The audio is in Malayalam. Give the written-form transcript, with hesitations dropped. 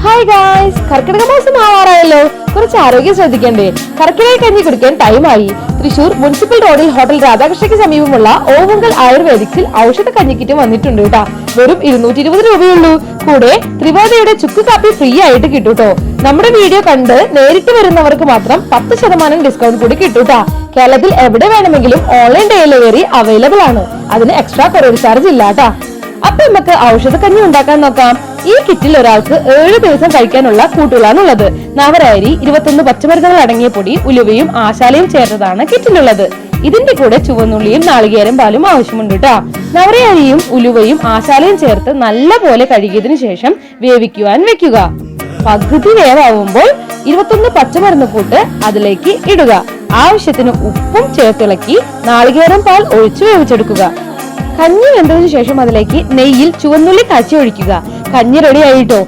ഹായ് ഗായ്സ്, കർക്കിടക മാസം ആവാറായല്ലോ. കുറച്ച് ആരോഗ്യം ശ്രദ്ധിക്കണ്ടേ? കർക്കിടക കഞ്ഞി കുടിക്കാൻ ടൈമായി. തൃശൂർ മുനിസിപ്പൽ റോഡിൽ ഹോട്ടൽ രാധാകൃഷ്ണയ്ക്ക് സമീപമുള്ള ഓവുങ്കൽ ആയുർവേദിക്സിൽ ഔഷധ കഞ്ഞിക്കിറ്റ് വന്നിട്ടുണ്ട് കേട്ടാ. വെറും 220 രൂപയുള്ളൂ. കൂടെ ത്രിവേദയുടെ ചുക്ക് കാപ്പി ഫ്രീ ആയിട്ട് കിട്ടൂട്ടോ. നമ്മുടെ വീഡിയോ കണ്ട് നേരിട്ട് വരുന്നവർക്ക് മാത്രം 10% ഡിസ്കൗണ്ട് കൂടി കിട്ടൂട്ടാ. കേരളത്തിൽ എവിടെ വേണമെങ്കിലും ഓൺലൈൻ ഡെലിവറി അവൈലബിൾ ആണ്. അതിന് എക്സ്ട്രാ കൊറിയർ ചാർജ് ഇല്ലാട്ടാ. അപ്പൊ നമുക്ക് ഔഷധ കഞ്ഞി ഉണ്ടാക്കാൻ നോക്കാം. ഈ കിറ്റിൽ ഒരാൾക്ക് 7 ദിവസം കഴിക്കാനുള്ള കൂട്ടുകളാണുള്ളത്. നവരയരി, 21 പച്ചമരുന്നുകൾ അടങ്ങിയ പൊടി, ഉലുവയും ആശാലയും ചേർത്തതാണ് കിറ്റിലുള്ളത്. ഇതിന്റെ കൂടെ ചുവന്നുള്ളിയും നാളികേരം പാലും ആവശ്യമുണ്ട് കേട്ടോ. നവരയരിയും ഉലുവയും ആശാലയും ചേർത്ത് നല്ല പോലെ കഴുകിയതിനു ശേഷം വേവിക്കുവാൻ വെക്കുക. പകുതി വേവാവുമ്പോൾ 21 പച്ചമരുന്ന് കൂട്ട് അതിലേക്ക് ഇടുക. ആവശ്യത്തിന് ഉപ്പും ചേർത്തിളക്കി നാളികേരം പാൽ ഒഴിച്ചു വേവിച്ചെടുക്കുക. കഞ്ഞി വെന്തതിനു ശേഷം അതിലേക്ക് നെയ്യിൽ ചുവന്നുള്ളി കാച്ചി ഒഴിക്കുക. കഞ്ഞി റെഡി ആയിട്ടോ.